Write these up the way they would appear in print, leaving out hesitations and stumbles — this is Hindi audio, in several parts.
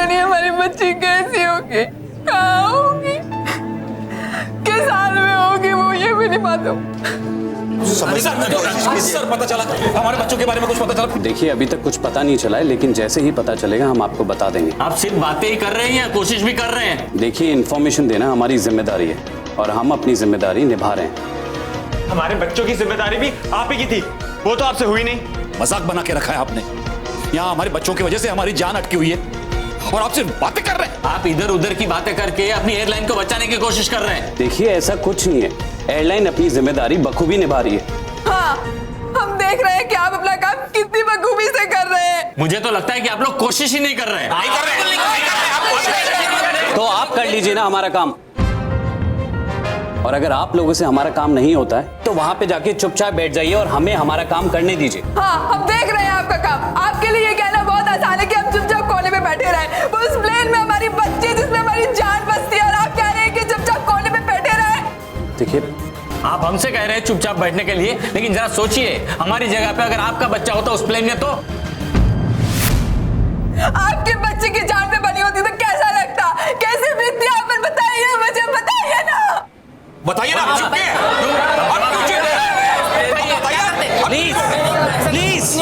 पता नहीं हमारी बच्ची कैसी होगी, कहाँ होगी, किस हाल में होगी, वो ये भी नहीं मालूम। सर पता चला हमारे बच्चों के बारे में कुछ पता चला? देखिए अभी तक कुछ पता नहीं चला है, लेकिन जैसे ही पता चलेगा हम आपको बता देंगे। आप सिर्फ बातें ही कर रहे हैं या कोशिश भी कर रहे हैं? देखिए इन्फॉर्मेशन देना हमारी जिम्मेदारी है और हम अपनी जिम्मेदारी निभा रहे हैं। हमारे बच्चों की जिम्मेदारी भी आप ही की थी, वो तो आपसे हुई नहीं। मजाक बना के रखा है आपने। यहाँ हमारे बच्चों की वजह से हमारी जान अटकी हुई है और आप सिर्फ बातें कर रहे हैं। आप इधर उधर की बातें करके अपनी एयरलाइन को बचाने की कोशिश कर रहे हैं। देखिए ऐसा कुछ नहीं है, एयरलाइन अपनी जिम्मेदारी बखूबी निभा रही है। हाँ, हम देख रहे हैं कि आप अपना काम कितनी बखूबी से कर रहे हैं। मुझे तो लगता है कि आप लोग कोशिश ही नहीं कर रहे हैं। तो आप कर लीजिए ना हमारा काम, और अगर आप लोगों से हमारा काम नहीं होता है तो वहां पे जाके चुपचाप बैठ जाइए और हमें हमारा काम करने दीजिए। हाँ, हम देख रहे हैं आपका काम। आपके लिए ये कहना बहुत आसान है कि हम चुपचाप कोने में बैठे रहे। वो उस प्लेन में हमारी बच्ची जिसमें हमारी जान बसती है, और आप कह रहे हैं कि चुपचाप कोने में बैठे रहे। देखिए आप हमसे कह रहे हैं चुपचाप बैठने के लिए, लेकिन जरा सोचिए हमारी जगह पे अगर आपका बच्चा होता उस प्लेन में तो आपके बच्चे की जान पे बनी होती तो कैसा लगता, कैसे बीतती आप पर बताइए, मुझे बताइए ना। बताइए ना। प्लीज प्लीज,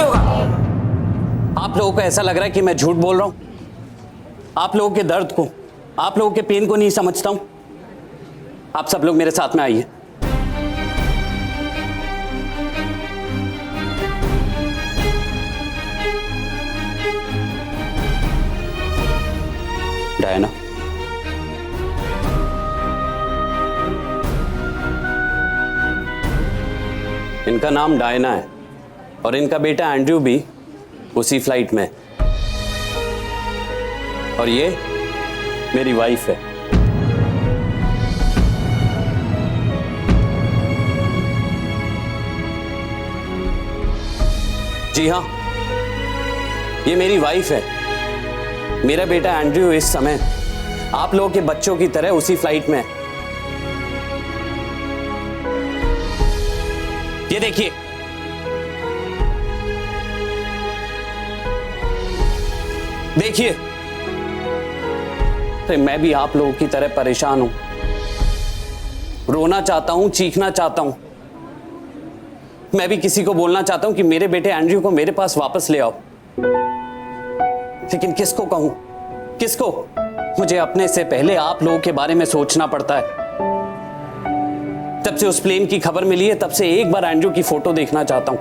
आप लोगों को ऐसा लग रहा है कि मैं झूठ बोल रहा हूं? आप लोगों के दर्द को, आप लोगों के पेन को नहीं समझता हूं? आप सब लोग मेरे साथ में आइए। डायना, इनका नाम डायना है और इनका बेटा एंड्रयू भी उसी फ्लाइट में है, और ये मेरी वाइफ है। जी हाँ, ये मेरी वाइफ है। मेरा बेटा एंड्रयू इस समय आप लोगों के बच्चों की तरह उसी फ्लाइट में है। ये देखिए, देखिए, तो मैं भी आप लोगों की तरह परेशान हूं, रोना चाहता हूं, चीखना चाहता हूं। मैं भी किसी को बोलना चाहता हूं कि मेरे बेटे एंड्रयू को मेरे पास वापस ले आओ, लेकिन किसको कहूं, किसको? मुझे अपने से पहले आप लोगों के बारे में सोचना पड़ता है। तब से उस प्लेन की खबर मिली है, तब से एक बार एंड्रयू की फोटो देखना चाहता हूं।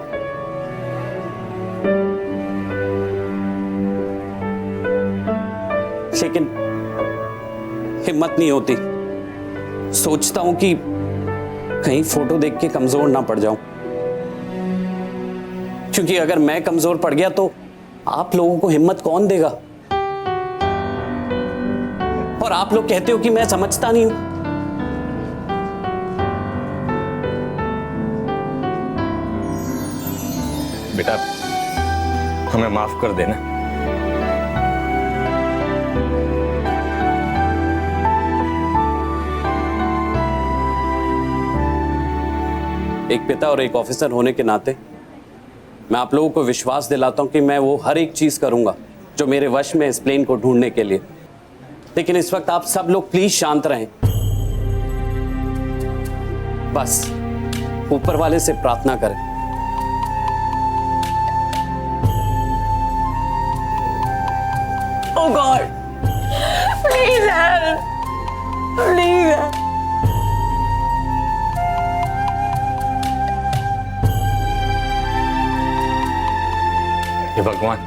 लेकिन हिम्मत नहीं होती। सोचता हूं कि कहीं फोटो देख के कमजोर ना पड़ जाऊं, क्योंकि अगर मैं कमजोर पड़ गया तो आप लोगों को हिम्मत कौन देगा? और आप लोग कहते हो कि मैं समझता नहीं हूं। बेटा, हमें माफ कर देना। एक पिता और एक ऑफिसर होने के नाते मैं आप लोगों को विश्वास दिलाता हूं कि मैं वो हर एक चीज करूंगा जो मेरे वश में इस प्लेन को ढूंढने के लिए। लेकिन इस वक्त आप सब लोग प्लीज शांत रहें। बस ऊपर वाले से प्रार्थना करें। Oh God, please help, please help. हे भगवान,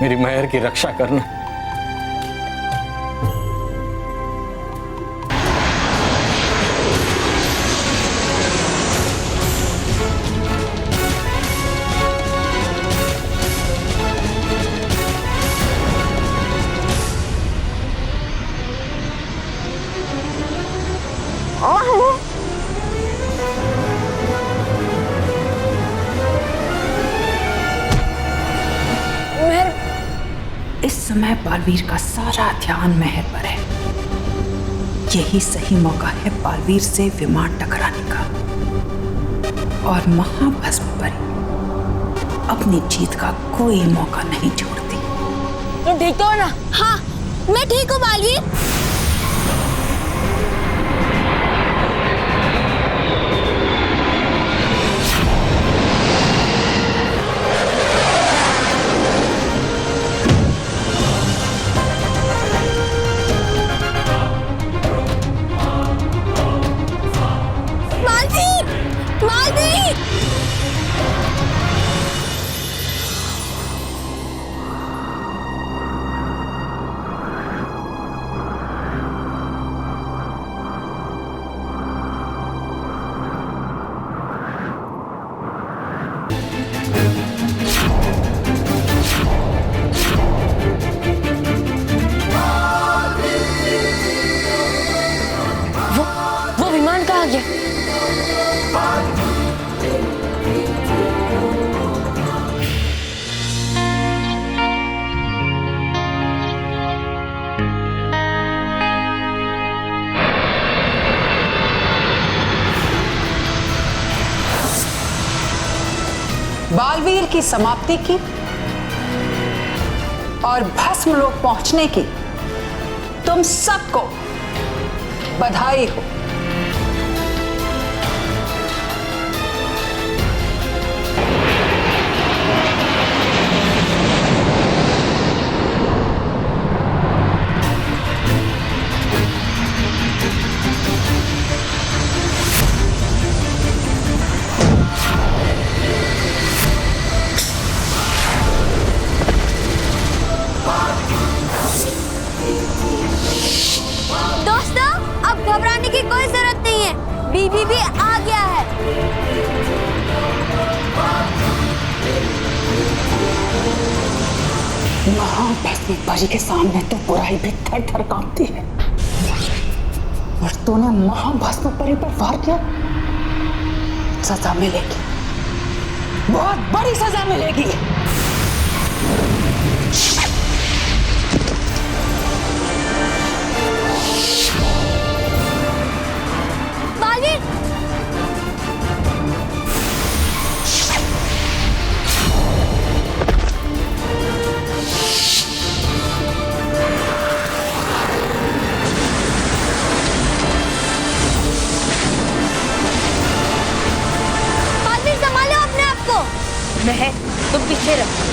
मेरी महर की रक्षा करना। इस समय बालवीर का सारा ध्यान मेहर पर है। यही सही मौका है बालवीर से विमान टकराने का, और महाभस्म परी अपनी जीत का कोई मौका नहीं छोड़ती। तुम ठीक तो हो ना? हाँ, मैं ठीक हूँ बालवीर। बालवीर, बालवीर। वो विमान कहाँ गया? बालवीर की समाप्ति की और भस्म लोक पहुंचने की तुम सबको बधाई हो। दोस्तों, अब घबराने की कोई जरूरत नहीं है। बीबी भी आ गया है। महाभस्म परी के सामने तो बुराई भी थर थर कांपती है, और तूने महाभस्म परी पर वार किया। सजा मिलेगी, बहुत बड़ी सजा मिलेगी। बालवीर, बालवीर संभालो अपने आप को। महक, तुम पीछे रहो।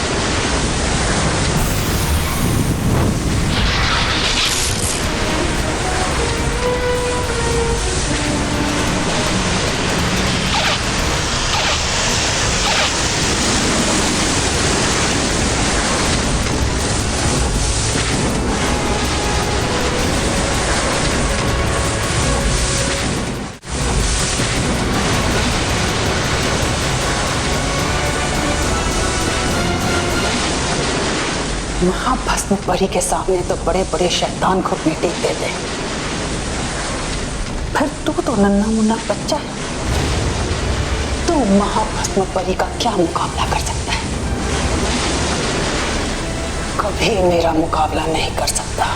महाभस्म परी के सामने तो बड़े बड़े शैतान को बेटे देते, फिर तू तो नन्हा मुन्ना बच्चा है। तू महाभस्म परी का क्या मुकाबला कर सकता है? कभी मेरा मुकाबला नहीं कर सकता,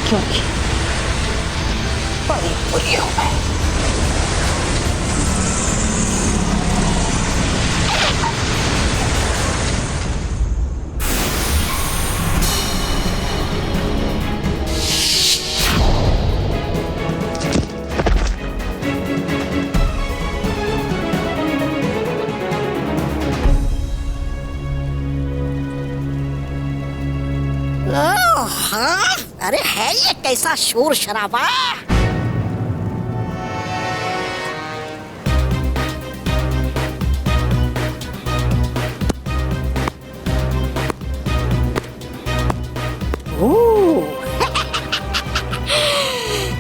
क्योंकि परी बुरी हूं मैं। हाँ, अरे है ये कैसा शोर शराबा।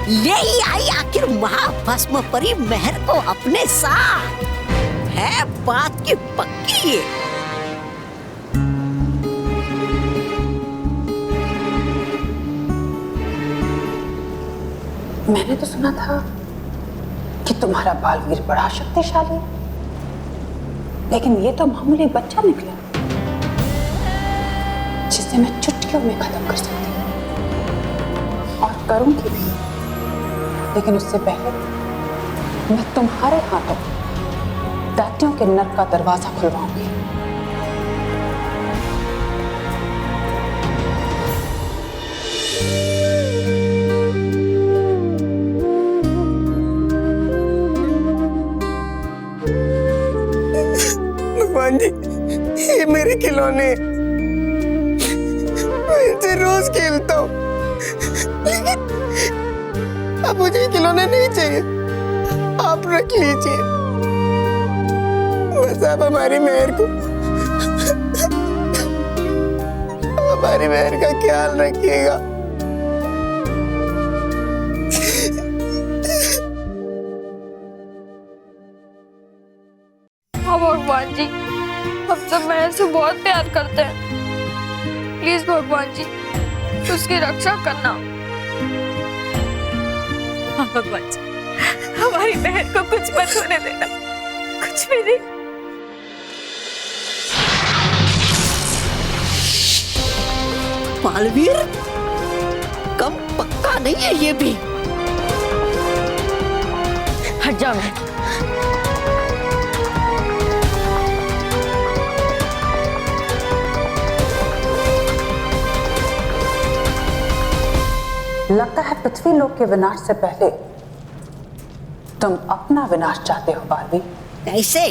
ले ही आई आखिर महाभस्म परी मेहर को अपने साथ। है बात की पक्की। मैंने तो सुना था कि तुम्हारा बालवीर बड़ा शक्तिशाली है, लेकिन ये तो मामूली बच्चा निकला जिसे मैं चुटकियों में खत्म कर सकती हूँ, और करूंगी भी। लेकिन उससे पहले मैं तुम्हारे हाथों दैत्यों के नर्क का दरवाजा खुलवाऊंगी। खिलौने, मैं इनसे रोज खेलता हूँ, लेकिन अब मुझे खिलौने नहीं चाहिए, आप रख लीजिए। बस आप हमारी मेहर को, हमारी मेहर का ख्याल रखिएगा। हाँ भगवान जी, हम सब मेहर से बहुत प्यार करते हैं। प्लीज भगवान जी, उसकी रक्षा करना। हाँ भगवान जी, हमारी बहन को कुछ मत होने देना, कुछ भी नहीं। बालवीर कम पक्का नहीं है ये भी। हट जाओ मैं। लगता है पृथ्वी लोक के विनाश से पहले तुम अपना विनाश चाहते हो बालवी। कैसे?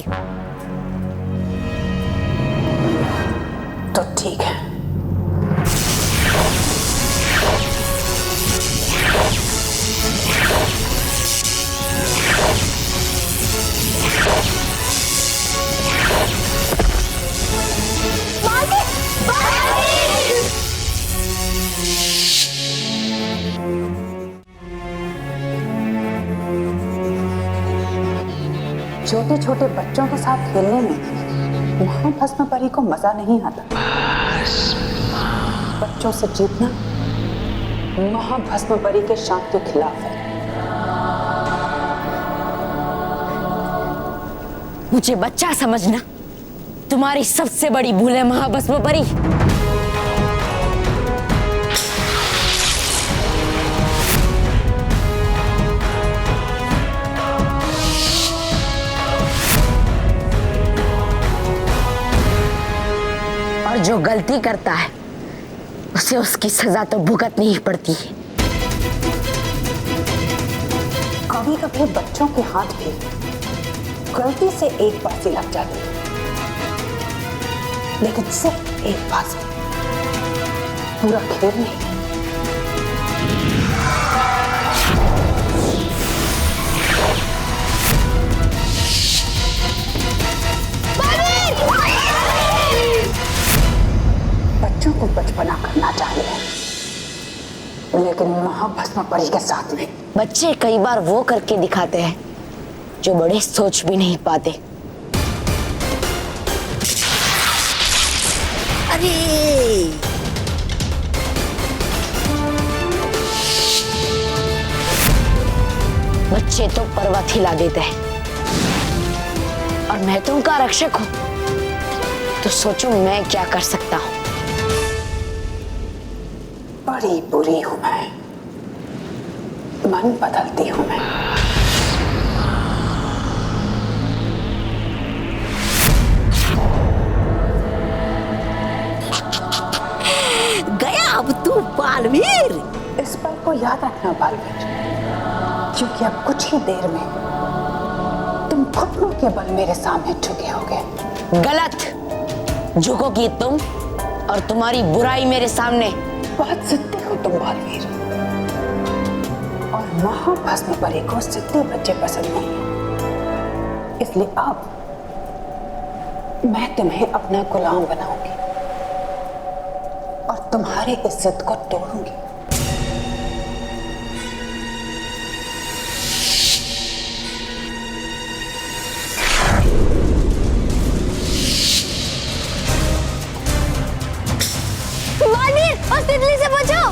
तो ठीक है, छोटे छोटे बच्चों के साथ खेलने में महाभस्म परी को मजा नहीं आता। बच्चों से जीतना महाभस्म परी के शांत के खिलाफ है। मुझे बच्चा समझना तुम्हारी सबसे बड़ी भूल है महाभस्म परी। और जो गलती करता है उसे उसकी सजा तो भुगतनी ही पड़ती है। कभी कभी बच्चों के हाथ भी गलती से एक बाजी लग जाती है, लेकिन सिर्फ एक बाजी, पूरा खेल नहीं। बच्चों को बचपना करना चाहिए, लेकिन महाभस्म परी के साथ में बच्चे कई बार वो करके दिखाते हैं जो बड़े सोच भी नहीं पाते। अरे बच्चे तो पर्वत हिला देते हैं, और मैं तो उनका रक्षक हूं, तो सोचो मैं क्या कर सकता हूं। बड़ी बुरी हूं मैं, मन बदलती हूं मैं। गया अब तू बालवीर। इस पल को याद रखना बालवीर, क्योंकि अब कुछ ही देर में तुम घुटनों के बल मेरे सामने झुके होगे। गलत, झुकोगी तुम और तुम्हारी बुराई मेरे सामने। बहुत जिद्दी हो तुम बालवीर, और महाभस्म परी को जिद्दी बच्चे पसंद नहीं, इसलिए अब मैं तुम्हें अपना गुलाम बनाऊंगी और तुम्हारी इज्जत को तोड़ूंगी। उस तितली से बचाओ।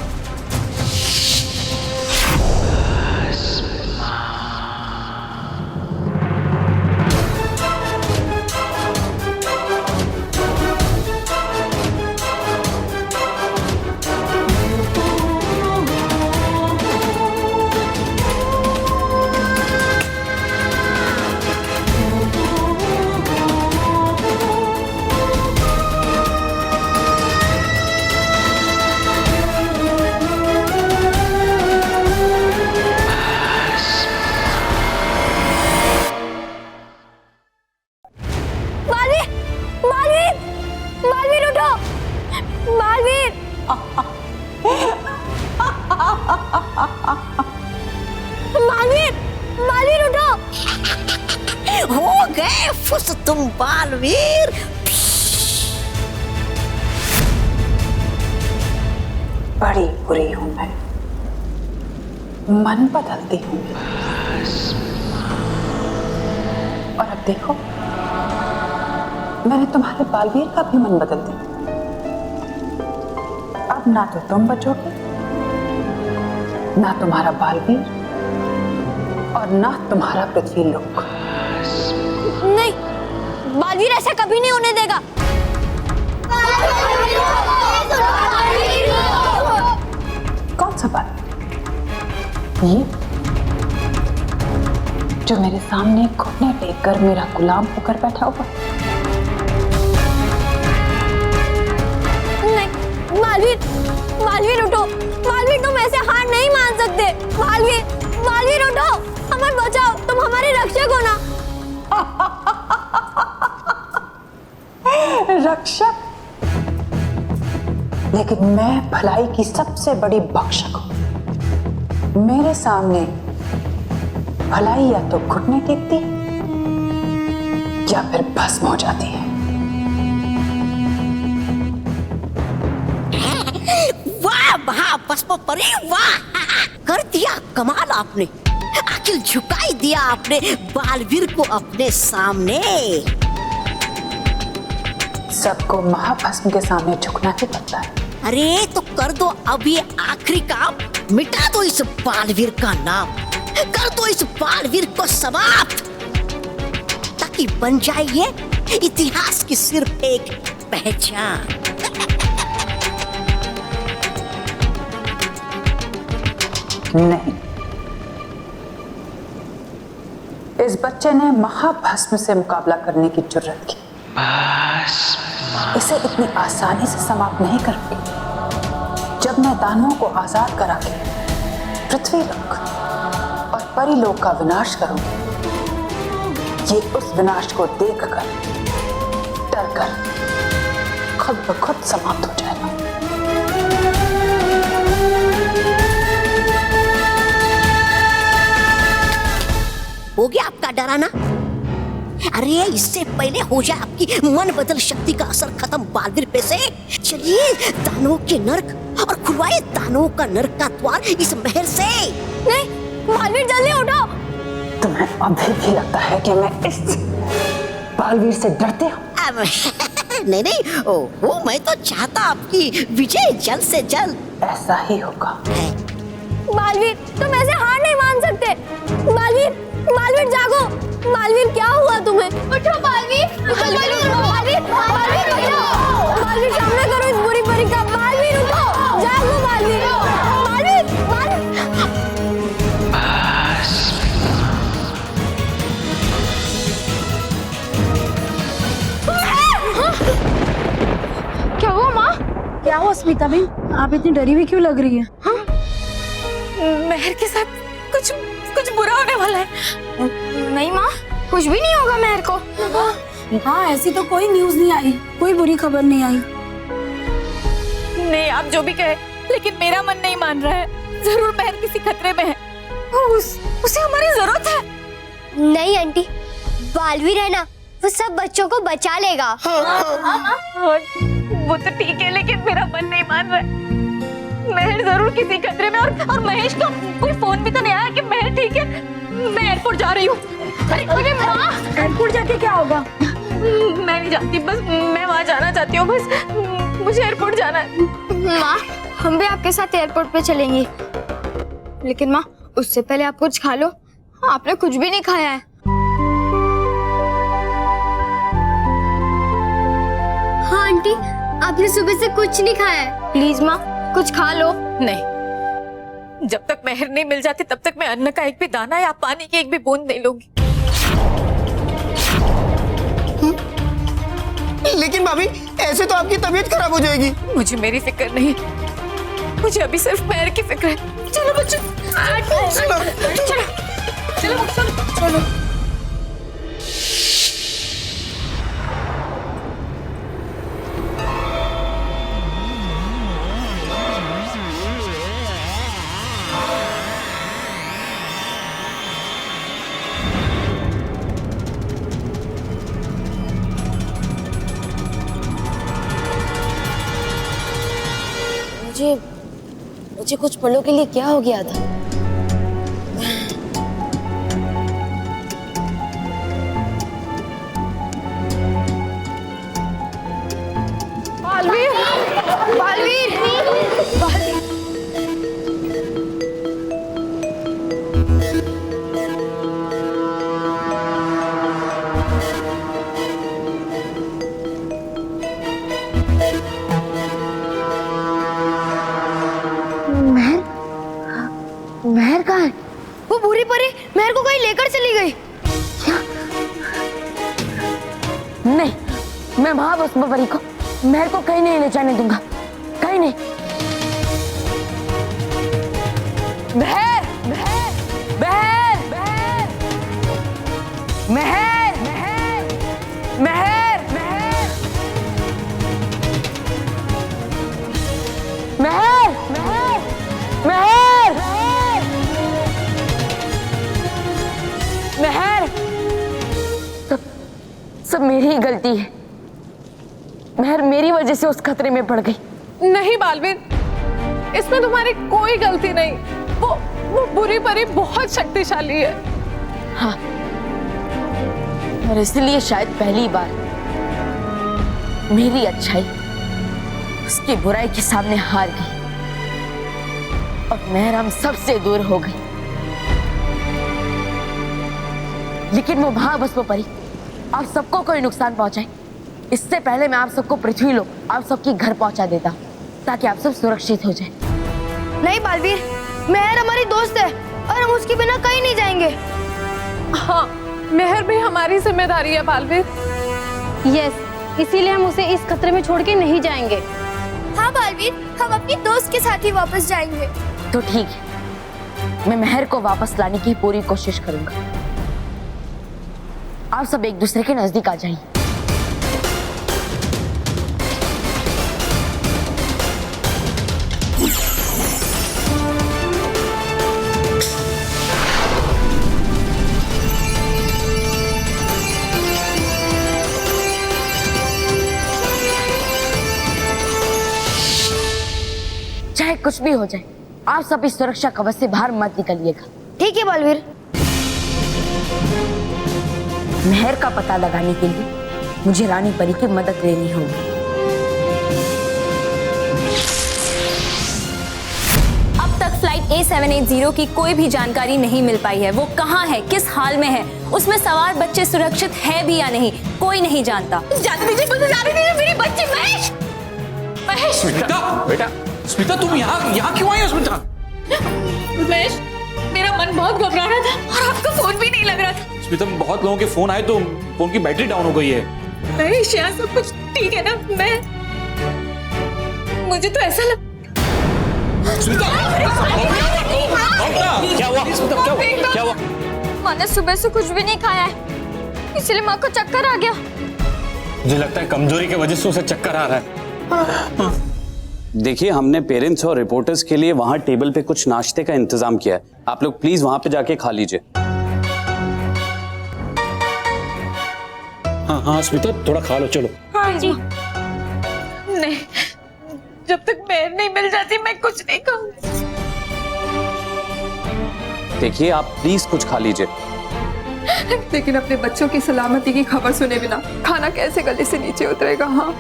बालवीर, बालवीर उठो। हो गए फुस तुम बालवीर। बड़ी बुरी हूं मैं, मन बदलती हूँ। और अब देखो, मैंने तुम्हारे बालवीर का भी मन बदल दिया। अब ना तो तुम बचोगे, ना तुम्हारा बालवीर, और ना तुम्हारा पृथ्वी लोक। नहीं, बालवीर ऐसा कभी नहीं होने देगा। कौन सा बालवीर? ये जो मेरे सामने घुटने टेक कर मेरा गुलाम होकर बैठा हुआ? नहीं, बालवीर, बालवीर उठो। बालवीर, तुम ऐसे हार नहीं मान सकते। बालवीर, बालवीर उठो, हमें बचाओ, तुम हमारे रक्षक हो ना। रक्षक? लेकिन मैं भलाई की सबसे बड़ी भक्षक हूं। मेरे सामने भलाई या तो घुटने टेकती या फिर भस्म हो जाती है। वाह महाभस्म परी, वाह कर दिया कमाल आपने। आखिर झुकाई दिया आपने बालवीर को अपने सामने। सबको महाभस्म के सामने झुकना ही पड़ता है। अरे तो कर दो अब ये आखिरी काम, मिटा दो इस बालवीर का नाम, कर दो इस बालवीर को समाप्त, ताकि बन जाए ये इतिहास की सिर्फ एक पहचान। नहीं, इस बच्चे ने महाभस्म से मुकाबला करने की जुर्रत की। इसे इतनी आसानी से समाप्त नहीं करूंगी। जब मैं दानवों को आजाद करा के पृथ्वी लोक और परिलोक का विनाश करूंगी, ये उस विनाश को देखकर डरकर खुद ब खुद समाप्त हो जाएगा। हो गया आपका डराना? अरे इससे पहले हो जाए आपकी मन बदल शक्ति का असर खत्म बालवीर पे से, चलिए दानवों के नर्क और खुलवाए दानवों का नर्क का द्वार इस महल से। नहीं, बालवीर जल्दी उठो। तुम्हें अभी भी लगता है कि मैं इस बालवीर से डरती हूँ? नहीं नहीं, ओहो, मैं तो चाहता आपकी विजय जल्द से जल्द। ऐसा ही होगा। बालवीर, तुम ऐसे हार नहीं मान सकते। बालवीर, बालवीर जागो। बालवीर, क्या हुआ तुम्हें? उठो बालवीर, बालवीर उठो, बालवीर, बालवीर उठो, बालवीर सामना करो इस बुरी परी का। बालवीर उठो, जागो बालवीर, बालवीर, क्या हुआ माँ? क्या हुआ स्मिता बहन, आप इतनी डरी हुई क्यों लग रही है? हाँ? मेहर के साथ कुछ कुछ बुरा होने वाला है। नहीं माँ, कुछ भी नहीं होगा मेहर को। हाँ, ऐसी तो कोई न्यूज नहीं आई, कोई बुरी खबर नहीं आई। नहीं, आप जो भी कहे, लेकिन मेरा मन नहीं मान रहा है। जरूर मेहर किसी खतरे में है। उसे हमारी जरूरत है। नहीं आंटी, बालवीर है ना, वो सब बच्चों को बचा लेगा। वो तो ठीक है, लेकिन मेरा मन नहीं मान रहा है। मेहर जरूर किसी खतरे में, और महेश को कोई फोन भी तो नहीं आया कि मेहर ठीक है। मैं एयरपोर्ट जा रही हूँ। अरे माँ, एयरपोर्ट जाके क्या होगा? मैं नहीं जाती, बस मैं वहाँ जाना चाहती हूँ। बस मुझे एयरपोर्ट जाना है। माँ, हम भी आपके साथ एयरपोर्ट पे चलेंगे, लेकिन माँ उससे पहले आप कुछ खा लो। आपने कुछ भी नहीं खाया है। हाँ आंटी, आपने सुबह से कुछ नहीं खाया है। प्लीज माँ, कुछ खा लो। नहीं, जब तक मेहर नहीं मिल जाती तब तक मैं अन्न का एक भी दाना या पानी की एक भी बूंद नहीं लूंगी। लेकिन भाभी, ऐसे तो आपकी तबीयत खराब हो जाएगी। मुझे मेरी फिक्र नहीं, मुझे अभी सिर्फ मेहर की फिक्र है। चलो बच्चों, चलो चलो चलो चलो चलो। मुझे कुछ पलों के लिए क्या हो गया था? बालवीर, बालवीर, बालवीर। महर कहाँ है? वो बुरी परी महर को कहीं लेकर चली गई। क्या? नहीं, मैं महाभस्म परी को महर को कहीं नहीं ले जाने दूंगा, कहीं नहीं। महर, महर, महर, महर, महर, महर, महर, महर, महर, महर, महर, सब मेरी ही गलती है। महर मेरी वजह से उस खतरे में पड़ गई। नहीं बालवीर, इसमें तुम्हारी कोई गलती नहीं। वो बुरी परी बहुत शक्तिशाली है। हाँ, और इसलिए शायद पहली बार मेरी अच्छाई उसकी बुराई के सामने हार गई और महर हम सबसे दूर हो गई। लेकिन वो महाभस्म परी आप सबको कोई नुकसान पहुंचाए इससे पहले मैं आप सबको पृथ्वी लोक आप सबके घर पहुंचा देता ताकि आप सब सुरक्षित हो जाए। नहीं बालवीर, महर हमारी दोस्त है और हम उसके बिना कहीं नहीं जाएंगे। हाँ, महर भी हमारी जिम्मेदारी है बालवीर। यस, इसीलिए हम उसे इस खतरे में छोड़ के नहीं जाएंगे। हाँ बालवीर, हम अपनी दोस्त के साथ ही वापस जाएंगे। तो ठीक है, मैं महर को वापस लाने की पूरी कोशिश करूंगा। आप सब एक दूसरे के नजदीक आ जाइए। चाहे कुछ भी हो जाए, आप सब इस सुरक्षा कवच से बाहर मत निकलिएगा। ठीक है बालवीर। महर का पता लगाने के लिए मुझे रानी परी की मदद लेनी होगी। अब तक फ्लाइट A780 की कोई भी जानकारी नहीं मिल पाई है। वो कहाँ है, किस हाल में है, उसमें सवार बच्चे सुरक्षित है भी या नहीं, कोई नहीं जानता। जाने दीजिए, मुझे जाने दीजिए, मेरी बच्ची महेश। महेश, स्मिता, बेटा, स्मिता तुम यहाँ क्यों आई हो स्मिता? महेश, मेरा मन बहुत घबरा रहा था और आपका फोन भी नहीं लग रहा था। स्मिता, बहुत लोगों के फोन आए तो फोन की बैटरी डाउन हो गई है। महेश, यहाँ सब कुछ ठीक है ना? मुझे तो ऐसा लग... स्मिता, क्या हुआ? स्मिता, क्या हुआ? माँ ने सुबह से कुछ भी नहीं खाया है, इसलिए माँ को चक्कर आ गया। मुझे लगता है कमजोरी की वजह से उसे चक्कर आ रहा है। देखिए, हमने पेरेंट्स और रिपोर्टर्स के लिए वहां टेबल पे कुछ नाश्ते का इंतजाम किया है। आप लोग प्लीज वहां पे जाके खा लीजिए। हाँ हाँ स्मिता, थोड़ा खा लो, चलो। हाँ जी। नहीं, जब तक महर नहीं मिल जाती मैं कुछ नहीं खाऊंगी। देखिए, आप प्लीज कुछ खा लीजिए। लेकिन अपने बच्चों की सलामती की खबर सुने बिना खाना कैसे गले से नीचे उतरेगा? हाँ,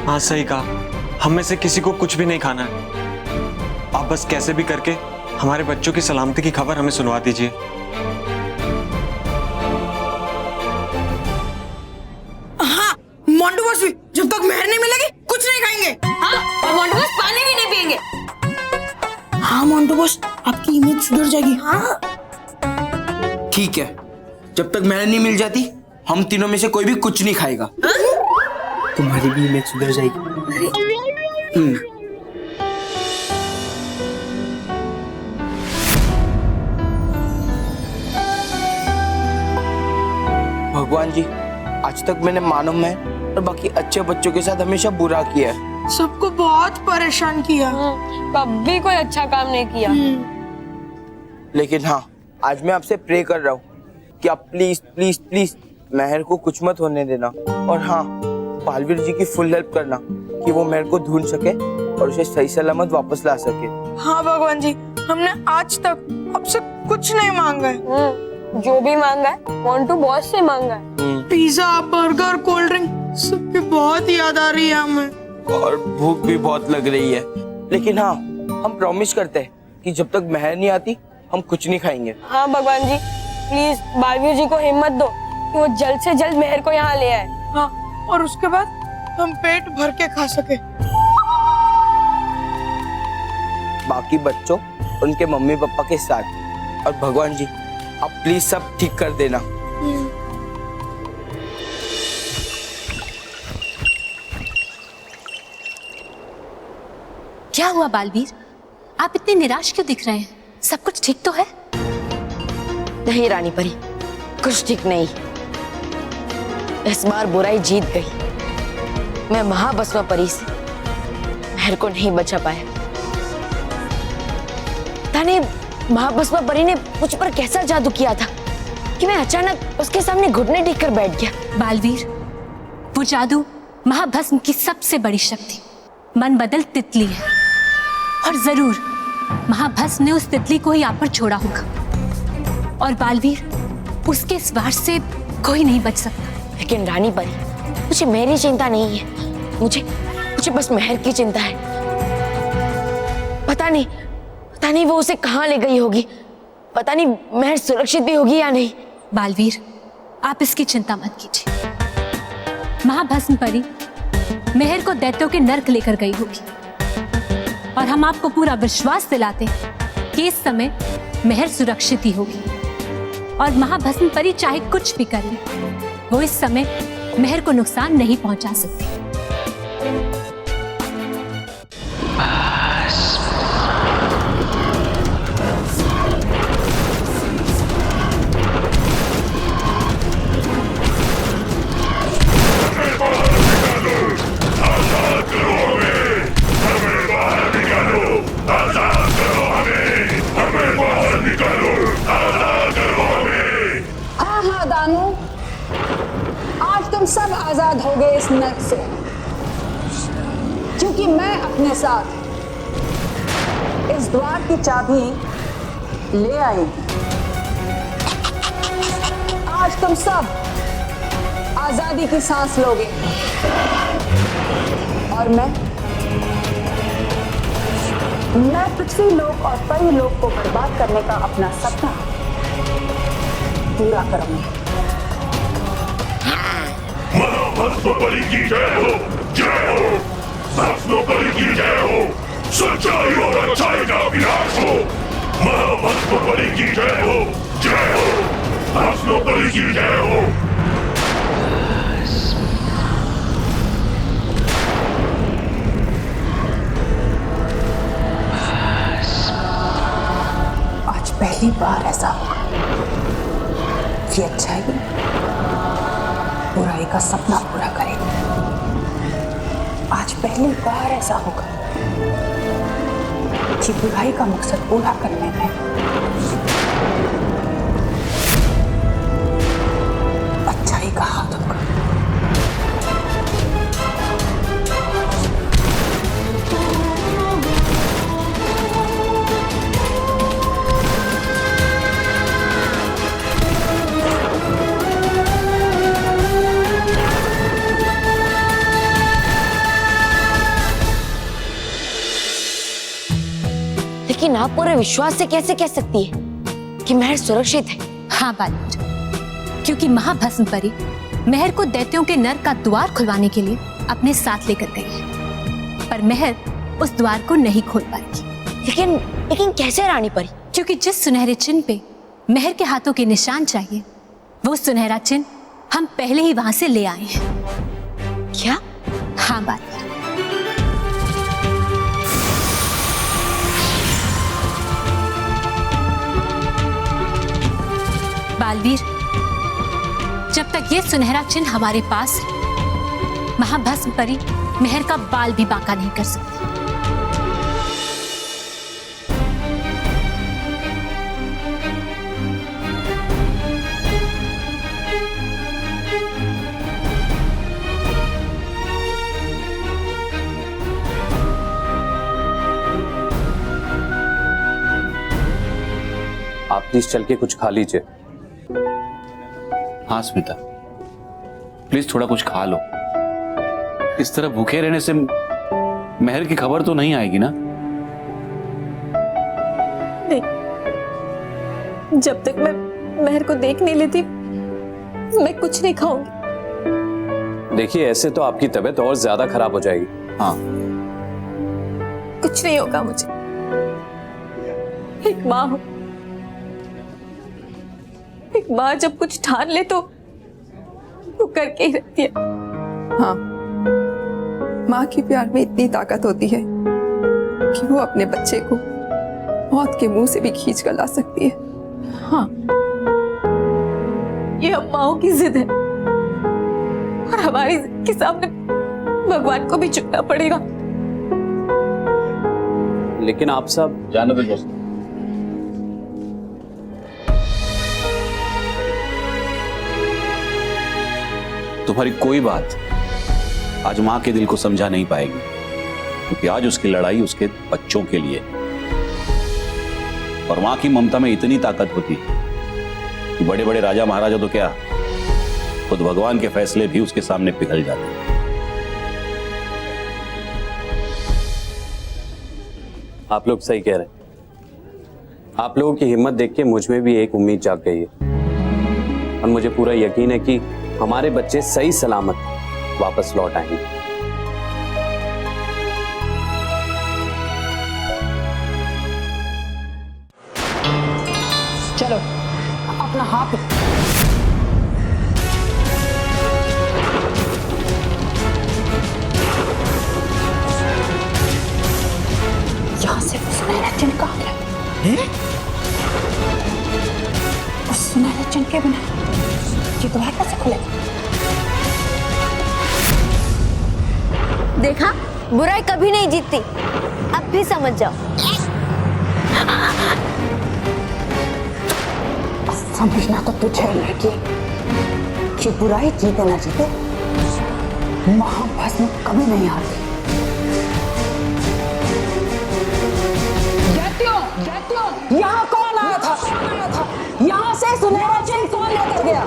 हाँ सही कहा, हम में से किसी को कुछ भी नहीं खाना है। आप बस कैसे भी करके हमारे बच्चों की सलामती की खबर हमें सुनवा दीजिए। हाँ, मोंटू बॉस भी जब तक महर नहीं मिलेगी कुछ नहीं खाएंगे। हाँ, और मोंटू बॉस पानी भी नहीं पिएंगे। हाँ मोंटू बॉस, आपकी इमेज सुधर जाएगी। हाँ ठीक है, जब तक महर नहीं मिल जाती हम तीनों में से कोई भी कुछ नहीं खाएगा। तुम्हारी भी इमेज सुधर जाएगी। भगवान जी, आज तक मैंने मानव में और बाकी अच्छे बच्चों के साथ हमेशा बुरा किया है। सबको बहुत परेशान किया, कभी कोई अच्छा काम नहीं किया। लेकिन हाँ, आज मैं आपसे प्रे कर रहा हूँ कि आप प्लीज प्लीज प्लीज महर को कुछ मत होने देना। और हाँ, बालवीर जी की फुल हेल्प करना कि वो मेहर को ढूंढ सके और उसे सही सलामत वापस ला सके। हाँ भगवान जी, हमने आज तक आपसे कुछ नहीं मांगा है। जो भी मांगा है मोंटू बॉस से मांगा है। पिज्जा, बर्गर, कोल्ड ड्रिंक सबकी बहुत याद आ रही है हमें। और भूख भी बहुत लग रही है। लेकिन हाँ, हम प्रॉमिस करते हैं कि जब तक मेहर नहीं आती हम कुछ नहीं खाएंगे। हाँ भगवान जी, प्लीज बालवीर जी को हिम्मत दो कि वो जल्द से जल्द मेहर को यहाँ ले आए। हाँ, और उसके बाद हम पेट भर के खा सके। बाकी बच्चों, उनके मम्मी पापा के साथ। और भगवान जी, आप प्लीज सब ठीक कर देना। क्या हुआ बालवीर, आप इतने निराश क्यों दिख रहे हैं? सब कुछ ठीक तो है? नहीं रानी परी, कुछ ठीक नहीं। इस बार बुराई जीत गई। मैं महाभस्म परी से मेहर को नहीं बचा पाया। पता नहीं महाभस्म परी ने मुझ पर कैसा जादू किया था कि मैं अचानक उसके सामने घुटने टेक कर बैठ गया। बालवीर, वो जादू महाभस्म की सबसे बड़ी शक्ति मन बदल तितली है, और जरूर महाभस्म ने उस तितली को ही आप पर छोड़ा होगा। और बालवीर, उसके इस वार से कोई नहीं बच सकता। लेकिन रानी परी, मुझे मेरी चिंता नहीं है। मुझे बस मेहर की चिंता है। पता नहीं वो उसे कहाँ ले गई होगी। पता नहीं मेहर सुरक्षित भी होगी या नहीं। बालवीर, आप इसकी चिंता मत कीजिए। महाभस्म परी मेहर को दैत्यों के नर्क लेकर गई होगी, और हम आपको पूरा विश्वास दिलाते हैं कि इस समय मेहर सुरक्षित ही होगी। और महाभस्म परी चाहे कुछ भी कर ले, वो इस समय मेहर को नुकसान नहीं पहुंचा सकती। हाँ दानू, आज तुम सब आजाद हो गए इस नर्क से, क्योंकि मैं अपने साथ इस द्वार की चाबी ले आई। आज तुम सब आजादी की सांस लोगे, और मैं पृथ्वी लोक और परी लोक को बर्बाद करने का अपना सपना पूरा करूंगी। महाभस्म परी की जय हो, जय हो। भस्म परी की जय हो, सच्चाई और अच्छाई का विनाश हो। महाभस्म परी की जय हो, जय हो। भस्म परी की जय हो। आज पहली बार ऐसा होगा कि अच्छाई बुराई का सपना पूरा करेगी। आज पहली बार ऐसा होगा कि बुराई का मकसद पूरा करने में अच्छाई का हाथ होगा। लेकिन आप पूरे विश्वास से कैसे कह सकती है कि मेहर सुरक्षित है? हाँ बालवीर, क्योंकि महाभस्म परी मेहर को दैत्यों के नर्क का द्वार खुलवाने के लिए अपने साथ लेकर गई है, पर मेहर उस द्वार को नहीं खोल पाएगी। लेकिन कैसे रानी परी? क्योंकि जिस सुनहरे चिन्ह पे मेहर के हाथों के निशान चाहिए, वो सुनहरा चिन्ह हम पहले ही वहां से ले आए हैं। क्या? हाँ बालवीर। बालवीर, जब तक ये सुनहरा चिन्ह हमारे पास है, महाभस्म परी मेहर का बाल भी बांका नहीं कर सकती। प्लीज चल के कुछ खा लीजिए। हाँ स्मिता, प्लीज थोड़ा कुछ खा लो। इस तरह भूखे रहने से मेहर की खबर तो नहीं आएगी ना? नहीं, जब तक मैं मेहर को देख नहीं लेती मैं कुछ नहीं खाऊंगी। देखिए, ऐसे तो आपकी तबीयत और ज्यादा खराब हो जाएगी। हाँ, कुछ नहीं होगा मुझे। एक माँ हूं, एक माँ जब कुछ ठान ले तो वो करके ही रहती है। हाँ, माँ के प्यार में इतनी ताकत होती है कि वो अपने बच्चे को मौत के मुंह से भी खींच कर ला सकती है। हाँ, ये हम माओ की जिद है और हमारी जिद के सामने भगवान को भी झुकना पड़ेगा। लेकिन आप सब जानो दो दोस्त, तुम्हारी कोई बात आज मां के दिल को समझा नहीं पाएगी, क्योंकि आज उसकी लड़ाई उसके बच्चों के लिए। और मां की ममता में इतनी ताकत होती कि बड़े बड़े राजा महाराजा तो क्या, खुद भगवान के फैसले भी उसके सामने पिघल जाते हैं। आप लोग सही कह रहे हैं। आप लोगों की हिम्मत देख के मुझ में भी एक उम्मीद जाग गई है और मुझे पूरा यकीन है कि हमारे बच्चे सही सलामत वापस लौट आएंगे। चलो अपना हाथ यहाँ से वो सुनहरा चिन्ह कहाँ गया? उस सुनहरे चिन्ह के बिना ये द्वार कैसे खुलेगा? देखा, बुराई कभी नहीं जीतती, अब भी समझ जाओ। समझना तो तुझे लड़की कि बुराई जीते ना जीते महाभस्म कभी नहीं हारती। यहाँ कौन आया था? यहाँ से सुनहरा चिन्ह कौन लेकर गया?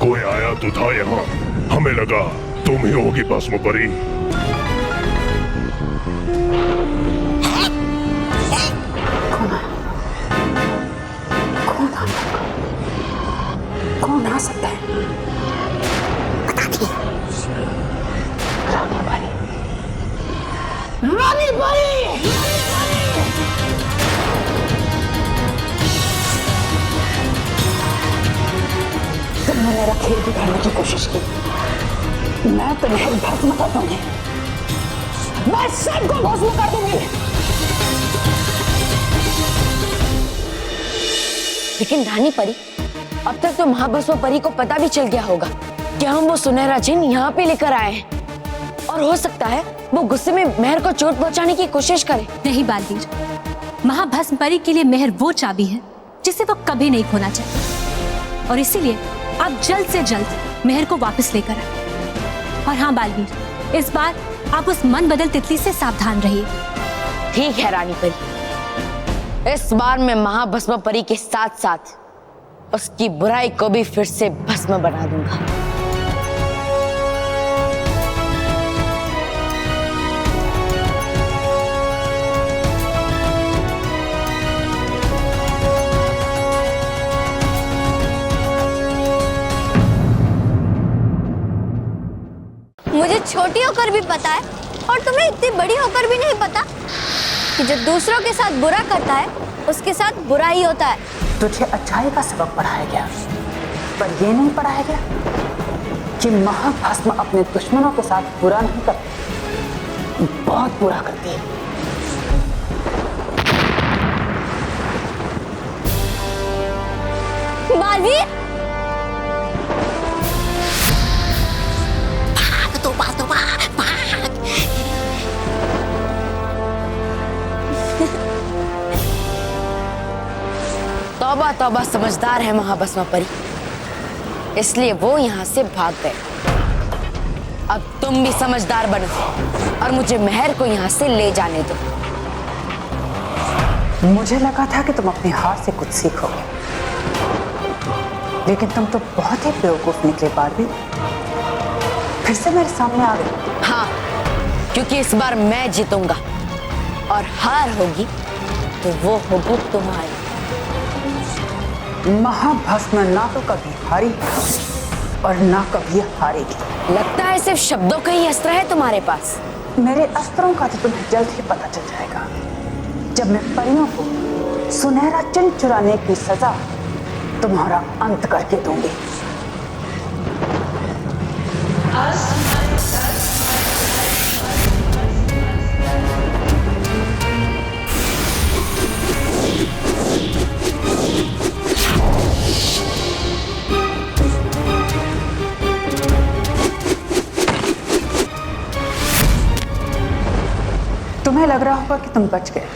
कोई आया तो था यहाँ, हमें लगा तुम ही होगी भस्म परी। कौन आ सकता है? रानी परी! तुमने मेरा खेल बिगाड़ने की कोशिश की, मैं तुम्हें भस्म कर दूंगी, मैं सबको भस्म कर दूंगी। लेकिन रानी परी, अब तक तो महाभस्म परी को पता भी चल गया होगा कि हम वो सुनहरा चिन्ह यहाँ पे लेकर आए हैं, और हो सकता है वो गुस्से में मेहर को चोट पहुंचाने की कोशिश करे। नहीं बालवीर, महाभस्म परी के लिए मेहर वो चाबी है जिसे वो कभी नहीं खोना चाहती, और इसीलिए आप जल्द से जल्द मेहर को वापस लेकर आए। और हाँ बालवीर, इस बार आप उस मन बदल तितली से सावधान रहिए। ठीक है रानी परी, इस बार मैं महाभस्म परी के साथ साथ उसकी बुराई को भी फिर से भस्म बना दूंगा। मुझे छोटी होकर भी पता है और तुम्हें इतनी बड़ी होकर भी नहीं पता कि जो दूसरों के साथ बुरा करता है उसके साथ बुरा ही होता है। तुझे अच्छाई का सबक पढ़ाया गया, पर यह नहीं पढ़ाया गया कि महाभस्म अपने दुश्मनों के साथ बुरा नहीं करती, बहुत बुरा करती है। बालवीर, तौबा तौबा, समझदार है महाभस्म परी, इसलिए वो यहाँ से भाग गए। अब तुम भी समझदार बनो और मुझे मेहर को यहाँ से ले जाने दो। मुझे लगा था कि तुम अपनी हार से कुछ सीखोगे, लेकिन तुम तो बहुत ही बेवकूफ निकले बालवीर। फिर से मेरे सामने आ गए। हाँ, क्योंकि इस बार मैं जीतूंगा और हार होगी तो वो होगी तुम्हारी। महाभस्म ना तो कभी हारी है और ना कभी हारेगी। लगता है सिर्फ शब्दों का ही अस्त्र है तुम्हारे पास। मेरे अस्त्रों का तो तुम्हें जल्द ही पता चल जाएगा, जब मैं परियों को सुनहरा चिन्ह चुराने की सजा तुम्हारा अंत करके दूंगी। तुम्हें लग रहा होगा कि तुम बच गए,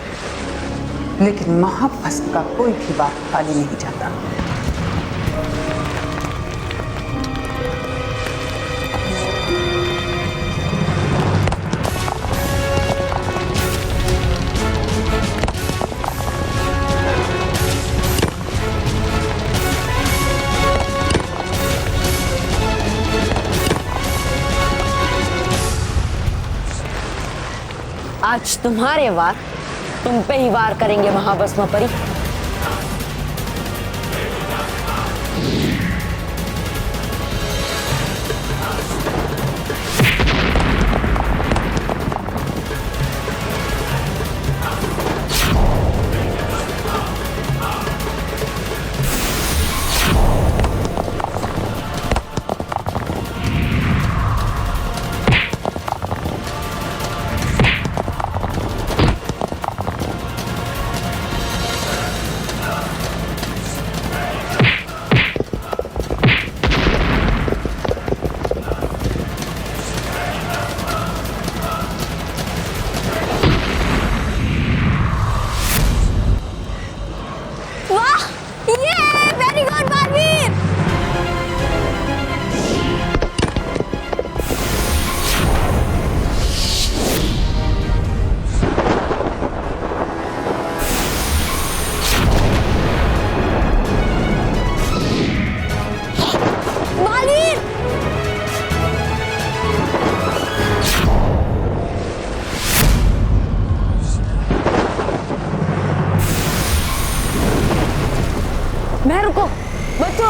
लेकिन महाभस्म का कोई भी बार खाली नहीं जाता। आज तुम्हारे वार तुम पे ही वार करेंगे महाभस्म परी। महर को बचो।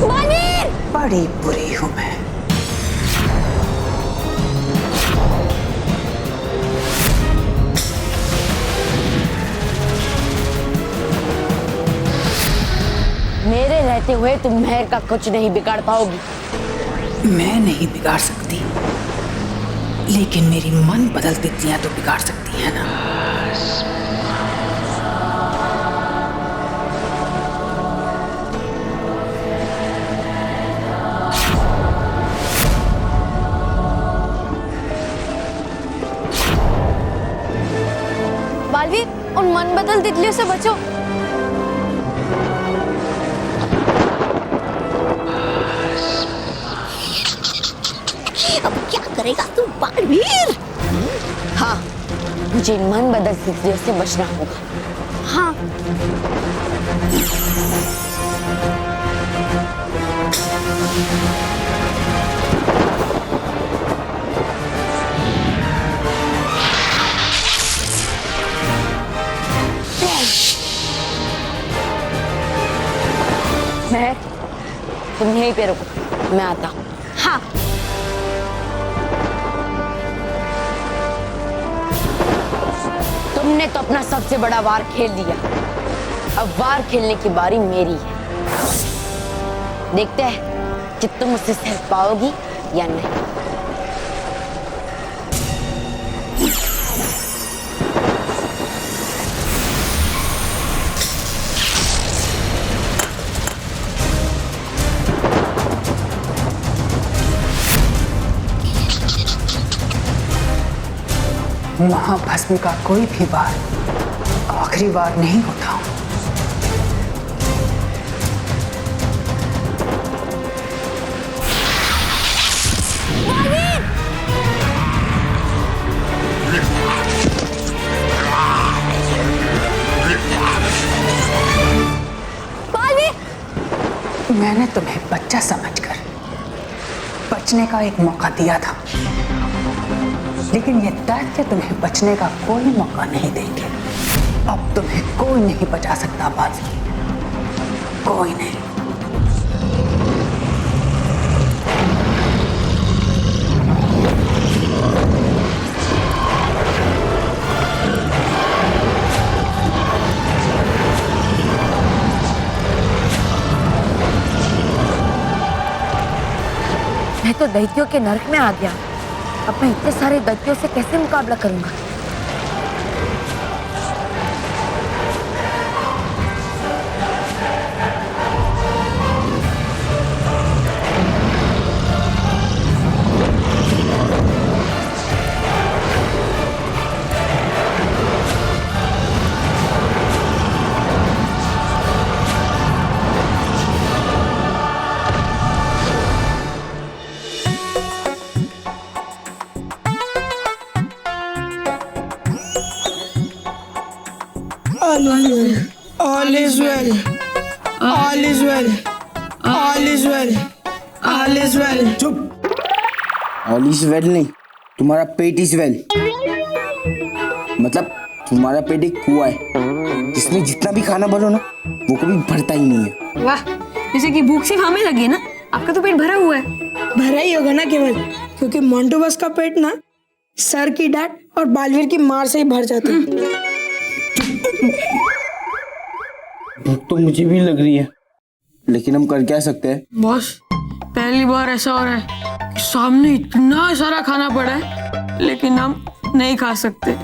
बालवीर, बड़ी बुरी हूं मैं। मेरे रहते हुए तुम महर का कुछ नहीं बिगाड़ पाओगी। मैं नहीं बिगाड़ सकती, लेकिन मेरी मन बदल तितलियां तो बिगाड़ सकती है ना। बालवीर, उन मन बदल तितलियों से बचो। अब क्या करेगा तू बालवीर? हाँ, मुझे मन बदल तितलियों से बचना होगा। हाँ, महर, तुम यहीं पे रुको, मैं आता हूँ। हाँ। तुमने तो अपना सबसे बड़ा वार खेल लिया, अब वार खेलने की बारी मेरी है। देखते हैं कि तुम उससे सह पाओगी या नहीं। महाभस्म का कोई भी वार आखिरी वार नहीं होता। मैंने तुम्हें बच्चा समझकर बचने का एक मौका दिया था, लेकिन ये दैत्य तुम्हें बचने का कोई मौका नहीं देंगे। अब तुम्हें कोई नहीं बचा सकता बाजी, कोई नहीं। मैं तो दैत्यों के नरक में आ गया। अब मैं इतने सारे दैत्यों से कैसे मुकाबला करूंगा? All is well. All is well. All is well. All is well. चुप। All is well नहीं, तुम्हारा पेट इज वेल। मतलब तुम्हारा पेट एक कुआं है जिसमें जितना भी खाना भरो ना वो कभी भरता ही नहीं है। वाह, जैसे कि भूख सिर्फ हमें लगी है ना, आपका तो पेट भरा हुआ है। भरा ही होगा ना केवल, क्योंकि मोंटू बस का पेट ना सर की डांट और बालवीर की मार से ही भर जाता है। भूख तो मुझे भी लग रही है, लेकिन हम कर क्या सकते हैं? बॉस, पहली बार ऐसा हो रहा है कि सामने इतना सारा खाना पड़ा है लेकिन हम नहीं खा सकते।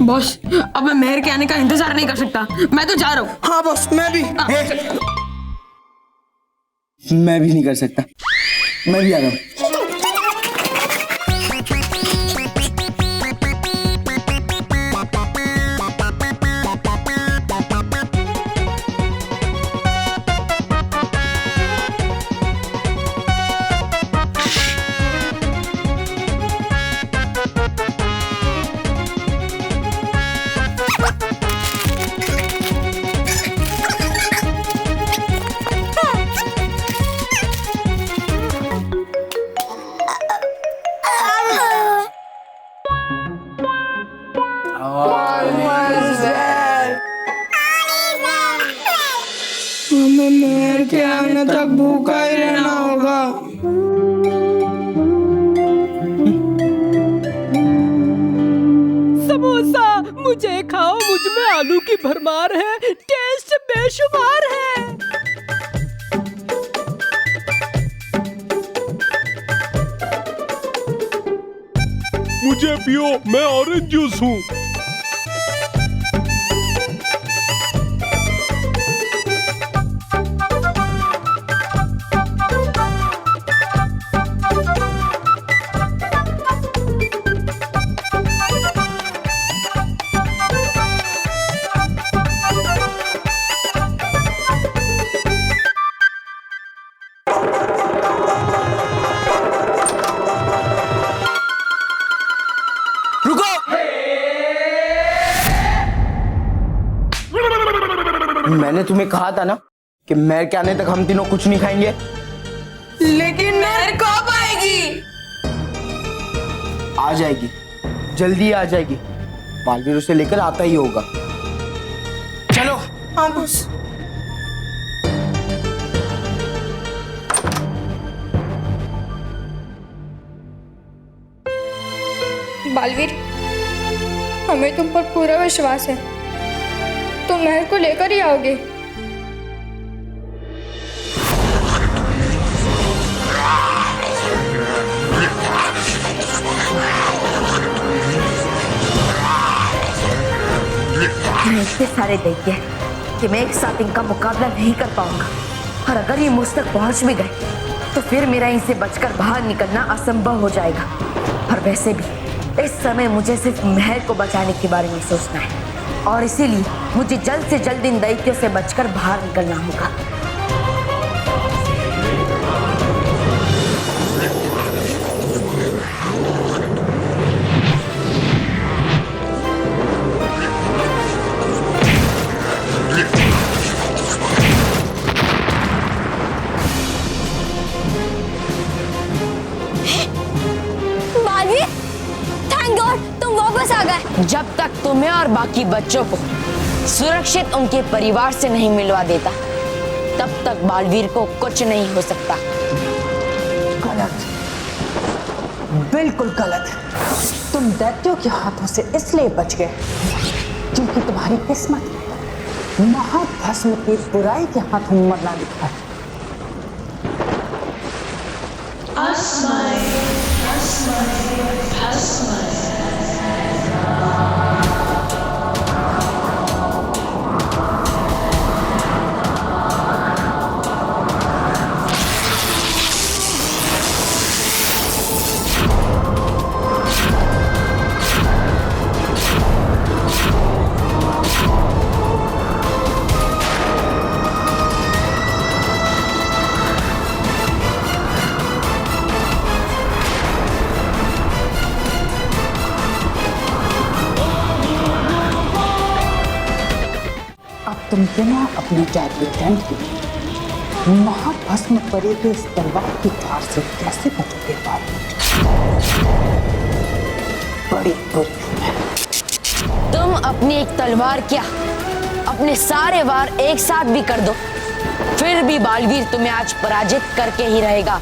बॉस, अब मैं मेहर के आने का इंतजार नहीं कर सकता, मैं तो जा रहा हूँ। हाँ बॉस, मैं भी। मैं भी नहीं कर सकता, मैं भी आ रहा हूँ। हमें मेहर के आने तक भूखा ही रहना होगा। समोसा मुझे खाओ, मुझ में आलू की भरमार है, टेस्ट बेशुमार है। मुझे पियो, मैं ऑरेंज जूस हूँ। मैंने तुम्हें कहा था ना कि मेहर के आने तक हम तीनों कुछ नहीं खाएंगे। लेकिन मेहर कब आएगी? आ जाएगी, जल्दी आ जाएगी। बालवीर उसे लेकर आता ही होगा। चलो। हाँ बॉस। बालवीर, हमें तुम पर पूरा विश्वास है, तुम मेहर को लेकर ही आओगे। इतने सारे दैत्य कि मैं एक साथ इनका मुकाबला नहीं कर पाऊंगा, और अगर ये मुझ तक पहुंच भी गए तो फिर मेरा इनसे बचकर बाहर निकलना असंभव हो जाएगा। और वैसे भी इस समय मुझे सिर्फ महर को बचाने के बारे में सोचना है और इसीलिए मुझे जल्द से जल्द इन दैत्यों से बचकर बाहर निकलना होगा। बालवीर, थैंक गॉड तुम वापस आ गए। जब तक तुम्हें और बाकी बच्चों को सुरक्षित उनके परिवार से नहीं मिलवा देता, तब तक बालवीर को कुछ नहीं हो सकता। गलत, बिल्कुल गलत। तुम दैत्यों के हाथों से इसलिए बच गए क्योंकि तुम्हारी किस्मत महाभस्म की बुराई के हाथों मरना लिखा है। तुम बिना अपने जादुई दंड के महाभस्म परी के इस तलवार की धार से कैसे बचोगे बड़ी बुरी है। तुम अपनी एक तलवार क्या, अपने सारे वार एक साथ भी कर दो, फिर भी बालवीर तुम्हें आज पराजित करके ही रहेगा।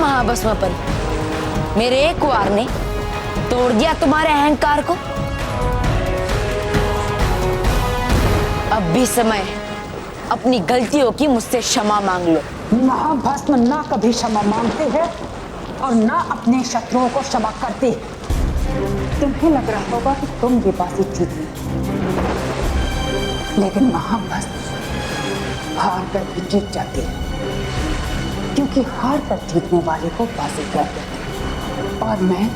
महाभस्म परी, मेरे एक वार ने तोड़ दिया तुम्हारे अहंकार को। अब भी समय है, अपनी गलतियों की मुझसे क्षमा मांग लो। महाभस्म ना कभी क्षमा मांगते हैं और ना अपने शत्रुओं को क्षमा करते। तुम्हें लग रहा होगा कि तुम ये बाजी जीत ली, लेकिन महाभस्म हार कर भी जीत जाती है, क्योंकि हार कर जीतने वाले को बाजीगर कहते हैं। और मैं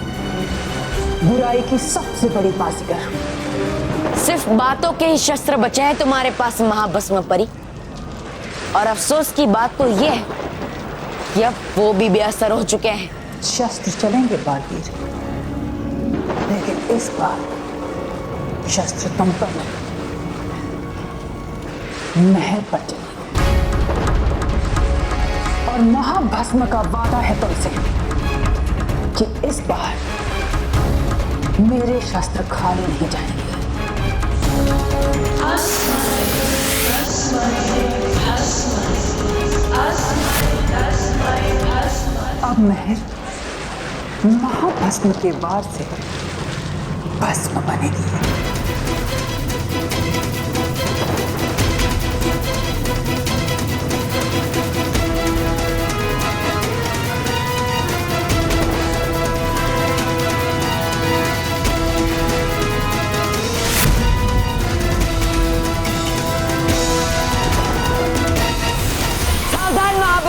बुराई की सबसे बड़ी बाजीगर हूं। सिर्फ बातों के ही शस्त्र बचे हैं तुम्हारे पास महाभस्म परी, और अफसोस की बात तो यह है कि अब वो भी बेअसर हो चुके हैं। शस्त्र चलेंगे बालवीर, लेकिन इस बार शस्त्र तुम पर नहीं, महल पर चलेंगे। और महाभस्म का वादा है तुमसे कि इस बार मेरे शस्त्र खाली नहीं जाएंगे। अब महर महाभस्म के वार से भस्म बनेगी।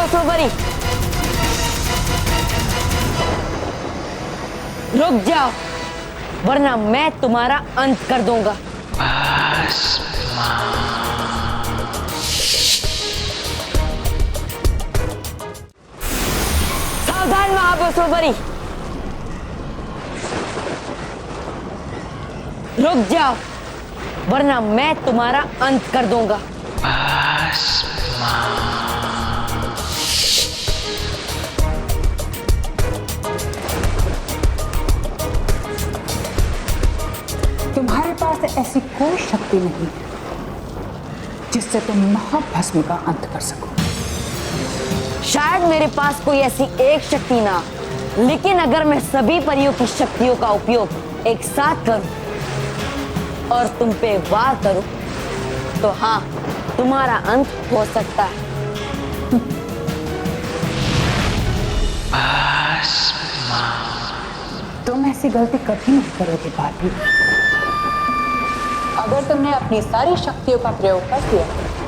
महाभस्मपरी, रुक जाओ वरना मैं तुम्हारा अंत कर दूंगा। सावधान महाभस्मपरी, रुक जाओ वरना मैं तुम्हारा अंत कर दूंगा। तुम्हारे पास ऐसी कोई शक्ति नहीं है जिससे तुम महाभस्म का अंत कर सको। शायद मेरे पास कोई ऐसी एक शक्ति ना, लेकिन अगर मैं सभी परियों की शक्तियों का उपयोग एक साथ करूं और तुम पे वार करूं, तो हाँ, तुम्हारा अंत हो सकता है। तुम ऐसी गलती कभी नहीं करोगे बालवीर। अगर तुमने अपनी सारी शक्तियों का प्रयोग कर दिया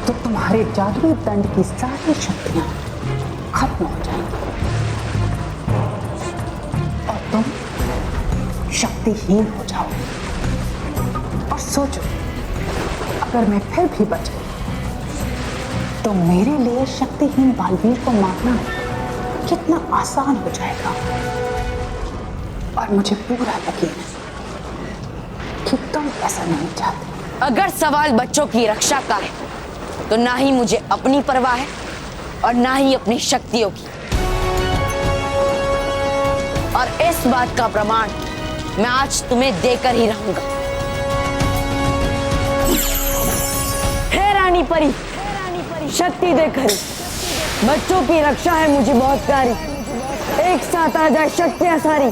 तो तुम्हारे जादुई दंड की सारी शक्तियां खत्म हो जाएंगी और तुम शक्तिहीन हो जाओगे। और सोचो, अगर मैं फिर भी बच गई तो मेरे लिए शक्तिहीन बालवीर को मारना कितना आसान हो जाएगा। और मुझे पूरा यकीन है कि तुम ऐसा नहीं चाहते। अगर सवाल बच्चों की रक्षा का है तो ना ही मुझे अपनी परवाह है और ना ही अपनी शक्तियों की। और इस बात का प्रमाण मैं आज तुम्हें देकर ही रहूंगा। हे रानी परी, शक्ति देकर बच्चों की रक्षा है मुझे बहुत प्यारी। एक साथ आ जाए शक्तियां सारी।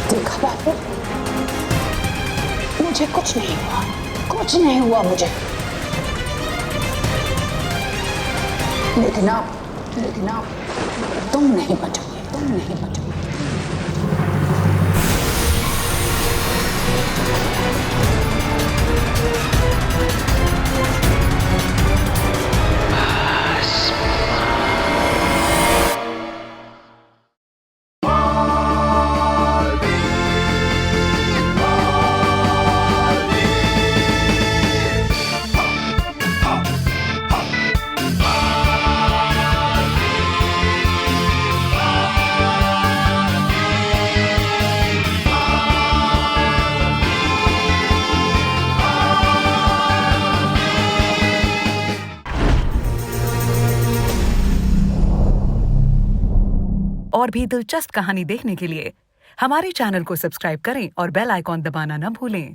देखा बाबू, मुझे कुछ नहीं हुआ, कुछ नहीं हुआ मुझे। लेकिन अब तुम नहीं बचोगे, तुम नहीं बचोगे। और भी दिलचस्प कहानी देखने के लिए हमारे चैनल को सब्सक्राइब करें और बेल आइकॉन दबाना न भूलें।